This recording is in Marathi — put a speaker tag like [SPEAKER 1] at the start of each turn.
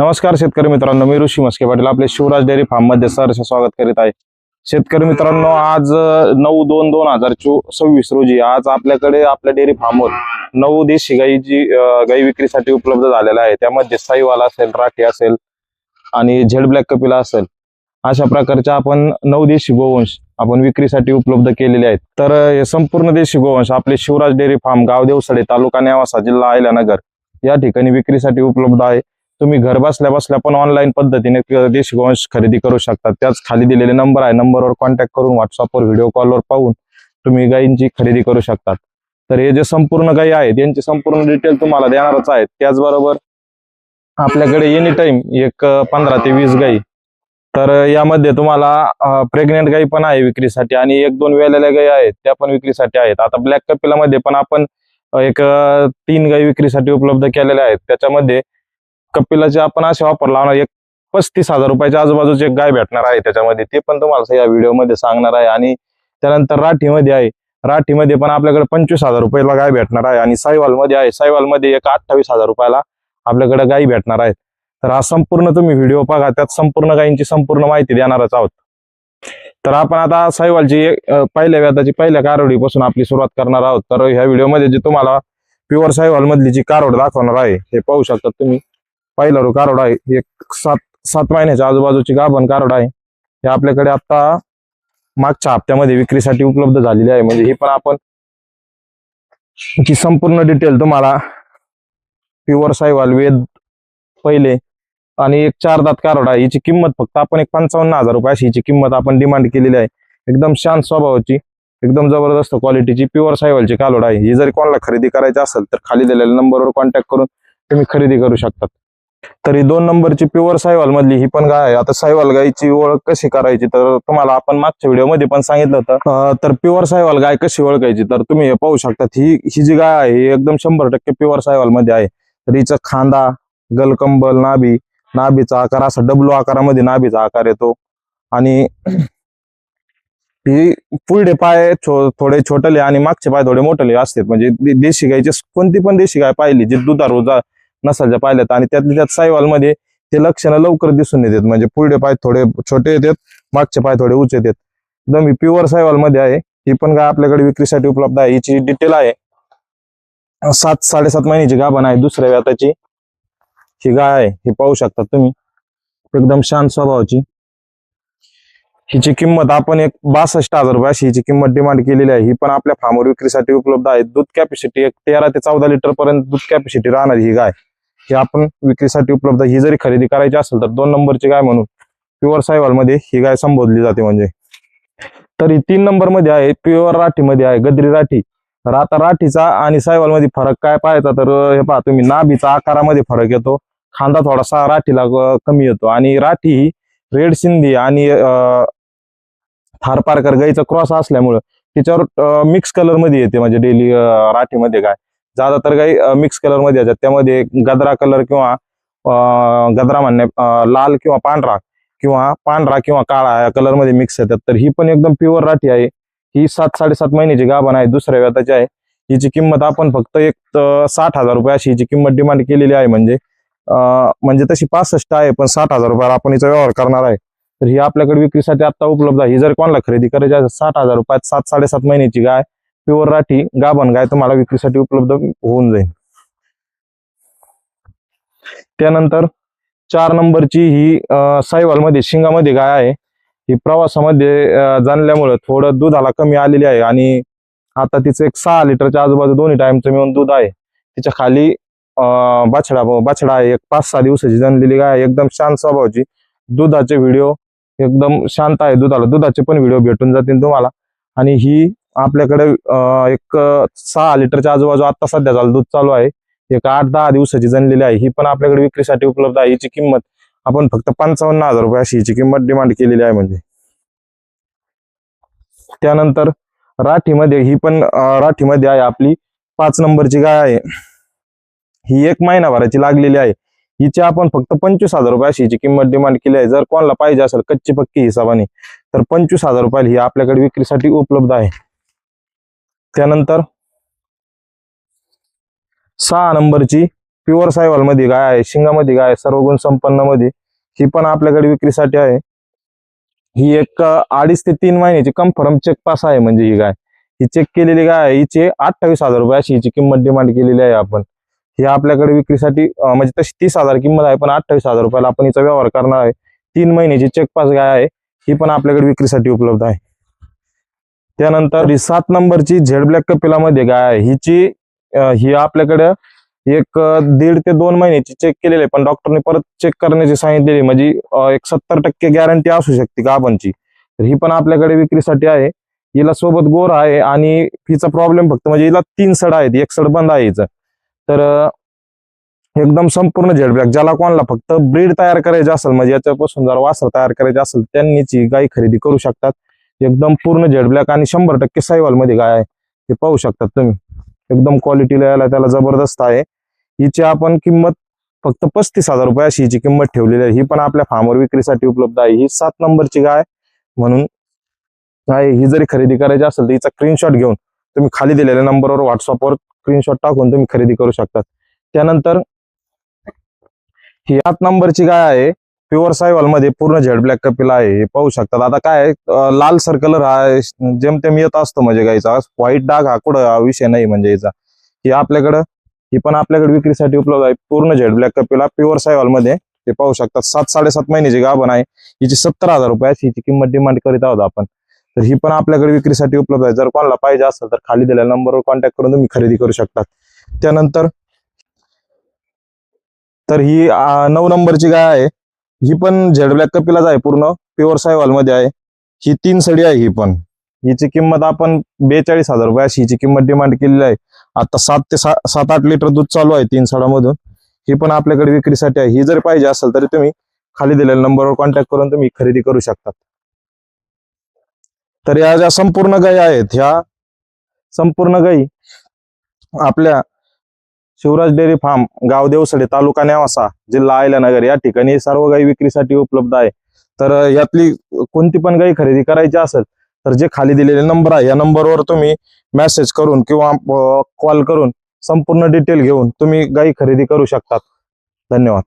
[SPEAKER 1] नमस्कार शेतकरी मित्रांनो, मी ऋषी मस्के पाटील आपले शिवराज डेअरी फार्म मध्ये सहर्ष स्वागत करीत आहे। शेतकरी मित्रांनो, आज 9/2/2026 रोजी आज आपल्याकडे आपल्या डेअरी फार्मवर 9 देशी गाई विक्रीसाठी उपलब्ध झालेला आहे। त्यामध्ये साईवाल असेल, राठी असेल आणि झेड ब्लॅक कपिला असेल, अशा प्रकारच्या आपण 9 देशी गोवंश आपण विक्रीसाठी उपलब्ध केलेले आहेत। तर हे संपूर्ण देशी गोवंश आपले शिवराज डेअरी फार्म, गाव देवसडे, तालुका नेवासा, जिल्हा अहिल्यानगर या ठिकाणी विक्रीसाठी उपलब्ध आहे। तुम्ही घर बसल्या बसल्या पण ऑनलाईन पद्धतीने देशी गोवंश खरेदी करू शकता। त्याच खाली दिलेले नंबर आहे, नंबरवर कॉन्टॅक्ट करून व्हॉट्सअपवर व्हिडिओ कॉलवर पाहून तुम्ही गायींची खरेदी करू शकता। तर हे जे संपूर्ण गायी आहेत यांची संपूर्ण डिटेल तुम्हाला देणारच आहे। त्याचबरोबर आपल्याकडे एनी टाइम एक 15 ते 20 गायी, तर यामध्ये तुम्हाला प्रेग्नेंट गायी पण आहे विक्रीसाठी आणि 1-2 वेलेल्या गायी आहेत त्या पण विक्रीसाठी आहेत। आता ब्लॅक कपिलामध्ये पण आपण एक 3 गायी विक्रीसाठी उपलब्ध केलेल्या आहेत। त्याच्यामध्ये कपिलाचे आपण असे ऑफर लावणार, एक 35,000 रुपयाच्या आजूबाजूची एक गाय भेटणार आहे त्याच्यामध्ये, ते पण तुम्हाला या व्हिडिओमध्ये सांगणार आहे। आणि त्यानंतर राठीमध्ये आहे, राठीमध्ये पण आपल्याकडे 25,000 रुपयाला गाय भेटणार आहे। आणि साईवालमध्ये आहे, साईवालमध्ये एक 28,000 रुपयाला आपल्याकडे गायी भेटणार आहेत। तर हा संपूर्ण तुम्ही व्हिडिओ बघा, त्यात संपूर्ण गायींची संपूर्ण माहिती देणारच आहोत। तर आपण आता साईवालची पहिल्या व्याताची पहिल्या कारोडीपासून आपली सुरुवात करणार आहोत। तर ह्या व्हिडिओमध्ये जे तुम्हाला प्युअर साईवाल मधली जी कारोड दाखवणार आहे हे पाहू शकता तुम्ही। पहिला रो कारोड आहे, एक 7 महिन्याच्या आजूबाजूची गाभण कारोड आहे। हे आपल्याकडे आता मागच्या हप्त्यामध्ये विक्रीसाठी उपलब्ध झालेली आहे। म्हणजे ही पण आपण संपूर्ण डिटेल तुम्हाला प्युअर साईवाल वेद पहिले आणि एक 4 दात कारोड आहे। हिची किंमत फक्त आपण एक 55,000 रुपये अशी हिची किंमत आपण डिमांड केलेली आहे। एकदम शांत स्वभावाची, एकदम जबरदस्त क्वालिटीची प्युअर साईवालची कारोड आहे। ही जरी कोणाला खरेदी करायची असेल तर खाली दिलेल्या नंबरवर कॉन्टॅक्ट करून तुम्ही खरेदी करू शकता। तर ही 2 नंबरची प्युअर साईवाल मधली ही पण गाय आहे। आता साईवाल गायची ओळख कशी करायची, तर तुम्हाला आपण मागच्या व्हिडिओमध्ये पण सांगितलं होतं। तर प्युअर साईवाल गाय कशी ओळखायची, तर तुम्ही हे पाहू शकता। ही जी गाय आहे ही एकदम 100% प्युअर साईवाल मध्ये आहे। तर हिचा खांदा, गलकंबल, नाभीचा आकार असा डब्लू आकारामध्ये नाभीचा आकार येतो। आणि ही पुढे पाय थोडे छोटले आणि मागचे पाय थोडे मोठे असतात। म्हणजे देशी गायची कोणती पण देशी गाय पाहिली जी दुधारू नसाच्या पाहिल्यात आणि त्यात साईवाल मध्ये ते लक्षणं लवकर दिसून येतात। म्हणजे पुढे पाय थोडे छोटे येतात, मागचे पाय थोडे उंच येतात। एकदम ही प्युअर साईवाल मध्ये आहे। ही पण गाय आपल्याकडे विक्रीसाठी उपलब्ध आहे। हिची डिटेल आहे 7-7.5 महिन्याची गाभण आहे, दुसऱ्या व्याताची ही गाय आहे। हे पाहू शकता तुम्ही, एकदम शांत स्वभावाची। हिची किंमत आपण एक 62,000 रुपये अशी हिची किंमत डिमांड केलेली आहे। ही पण आपल्या फार्मवर विक्रीसाठी उपलब्ध आहे। दूध कॅपॅसिटी एक 13 ते 14 लिटर पर्यंत दूध कॅपॅसिटी राहणार ही गाय, ही आपण विक्रीसाठी उपलब्ध। ही जरी खरेदी करायची असेल तर 2 नंबरची गाय म्हणून प्युअर साईवाल मध्ये ही गाय संबोधली जाते। म्हणजे तर ही 3 नंबर मध्ये आहे, प्युअर राठी मध्ये आहे, गद्री राठी। तर आता राठीचा आणि साईवाल मध्ये फरक काय पाहायचा, तर हे पहा तुम्ही, नाभीचा आकारामध्ये फरक येतो, खांदा थोडासा राठीला कमी येतो। आणि राठी ही रेड सिंधी आणि थारपारकर गाईचा क्रॉस असल्यामुळे तिच्यावर मिक्स कलर मध्ये येते। म्हणजे डेली राठीमध्ये गाय ज्यादातर गाई मिक्स कलर मध्ये येतात। त्यामध्ये गदरा कलर किंवा गदरा म्हणणे लाल किंवा पांढरा किंवा काळा या कलर मध्ये मिक्स येतात। तर ही पण एकदम प्युअर राठी आहे। ही 7-7.5 महिन्याची गाभण आहे, दुसऱ्या व्याताची आहे। हिची किंमत आपण फक्त एक 60,000 रुपये अशी हिची किंमत डिमांड केलेली आहे। म्हणजे तशी 65 आहे, पण 60,000 रुपयाला आपण हिचा व्यवहार करणार आहे। तर ही आपल्याकडे विक्रीसाठी आता उपलब्ध आहे। ही जर कोणाला खरेदी करायची असेल 60,000 रुपयात 7-7.5 महिन्याची गाय प्युअर राठी गाभण गाय तुम्हाला विक्रीसाठी उपलब्ध होऊन जाईल। त्यानंतर 4 नंबरची ही साईवाल मध्ये शिंगामध्ये गाय आहे। ही प्रवासामध्ये जाणल्यामुळे थोडं दुधाला कमी आलेली आहे आणि आता तिचं एक 6 लिटरच्या आजूबाजू दोन्ही टाइमचं मिळून दूध आहे। तिच्या खाली बछडा आहे, एक 5-6 दिवसाची जनलेली गाय, एकदम शांत स्वभावाची। दुधाचे व्हिडिओ एकदम शांत आहे, दुधाचे पण व्हिडिओ भेटून जातील तुम्हाला। आणि ही आपल्याकडे एक 6 लिटरच्या आजूबाजू आता सध्या दूध चालू आहे, एक 8-10 दिवसाची जनलेली आहे। ही पण आपल्याकडे विक्रीसाठी उपलब्ध आहे। हिची किंमत आपण फक्त 55,000 रुपये अशी हिची किंमत डिमांड केलेली आहे। म्हणजे त्यानंतर राठीमध्ये ही पण राठीमध्ये आहे आपली 5 नंबरची गाय आहे। ही 1 महिनाभराची लागलेली आहे। हिची आपण फक्त 25,000 रुपये अशी हिची किंमत डिमांड केली आहे। जर कोणाला पाहिजे असेल कच्ची पक्की हिसाबाने तर 25,000 रुपयाला ही आपल्याकडे विक्रीसाठी उपलब्ध आहे। त्यानंतर 6 नंबरची प्युअर सायवाल मध्ये गाय आहे, शिंगामध्ये गाय आहे, सर्व गुण संपन्न मध्ये ही पण आपल्याकडे विक्रीसाठी आहे. ही एक 2.5 ते 3 महिन्याची कन्फर्म चेक पास आहे. म्हणजे ही गाय ही चेक केलेली गाय आहे. हिचे 28,000 रुपये अशी हिची किंमत डिमांड केलेली आहे आपण. ही आपल्याकडे विक्रीसाठी म्हणजे तशी 30,000 किंमत आहे, पण 28,000 रुपयाला आपण हिचा व्यवहार करणार आहे. 3 महिन्याची चेक पास गाय आहे. ही पण आपल्याकडे विक्रीसाठी उपलब्ध आहे. त्यानंतर ही 7 नंबरची झेड ब्लॅक कपिलामध्ये गाय आहे. ही आपल्याकडे एक 1.5 ते 2 महिन्याची चेक केलेली आहे, पण डॉक्टरने परत चेक करण्याची सांगितलेली, म्हणजे एक 70% गॅरंटी असू शकते गाभांची. तर ही पण आपल्याकडे विक्रीसाठी आहे. हिला सोबत गोर आहे आणि हिचा प्रॉब्लेम फक्त म्हणजे हिला 3 सड आहेत, एक सड बंद आहे हिचं. तर एकदम संपूर्ण झेड ब्लॅक, ज्याला कोणाला फक्त ब्रीड तयार करायचे असेल, म्हणजे याच्यापासून जर वासर तयार करायचे असेल, त्यांनीच ही गाय खरेदी करू शकतात. एकदम पूर्ण झेड ब्लॅक आणि 100% सायवाल मध्ये गाय आहे, हे पाहू शकतात तुम्ही. एकदम क्वालिटीला याला त्याला जबरदस्त आहे. हिची आपण किंमत फक्त 35,000 रुपये अशी हिची किंमत ठेवलेली आहे. ही पण आपल्या फार्मवर विक्रीसाठी उपलब्ध आहे. ही 7 नंबरची गाय म्हणून आहे. ही जरी खरेदी करायची असेल तर हिचा स्क्रीनशॉट घेऊन तुम्ही खाली दिलेल्या नंबरवर व्हॉट्सअपवर स्क्रीनशॉट टाकून तुम्ही खरेदी करू शकता. त्यानंतर ही 8 नंबरची गाय आहे, प्युअर सायवाल मध्ये पूर्ण झेड ब्लॅक कपिला आहे. हे पाहू शकतात. आता काय लाल सर कलर हा जेमतेम येत असतो, म्हणजे गायचा व्हाईट डाग हा कुठं विषय नाही म्हणजे याचा. ही पण आपल्याकडे विक्रीसाठी उपलब्ध आहे. पूर्ण झेड ब्लॅक कपिला प्युअर सायवाल मध्ये ते पाहू शकतात. 7-7.5 महिन्याची गाभण आहे. हिची 70,000 रुपये हिची किंमत डिमांड करीत आहोत आपण. तर ही पण आपल्याकडे विक्रीसाठी उपलब्ध आहे. जर कोणाला पाहिजे असेल तर खाली दिलेल्या नंबरवर कॉन्टॅक्ट करून तुम्ही खरेदी करू शकता. त्यानंतर तर ही 9 नंबरची गाय आहे. ही पण झेड ब्लॅक कपिलाच आहे, पूर्ण प्युअर सायवाल मध्ये आहे. ही 3 सडी आहे. ही पण हिची किंमत आपण 42,000 रुपये अशी हिची किंमत डिमांड केलेली आहे. आता 7-8 लिटर दूध चालू आहे 3 सडामधून. ही पण आपल्याकडे विक्रीसाठी आहे. ही जर पाहिजे असेल तरी तुम्ही खाली दिलेल्या नंबरवर कॉन्टॅक्ट करून तुम्ही खरेदी करू शकता. तर या ज्या संपूर्ण गायी आहेत, ह्या संपूर्ण गायी आपल्या शिवराज डेअरी फार्म, गाव देवसडे, तालुका नेवासा, जिल्हा अहिल्यानगर या ठिकाणी सर्व गायी विक्रीसाठी उपलब्ध आहे. तर यातली कोणती पण गायी खरेदी करायची असेल तर जे खाली दिलेले नंबर आहे या नंबरवर तुम्ही मेसेज करून किंवा कॉल करून संपूर्ण डिटेल घेऊन तुम्ही गायी खरेदी करू शकतात. धन्यवाद.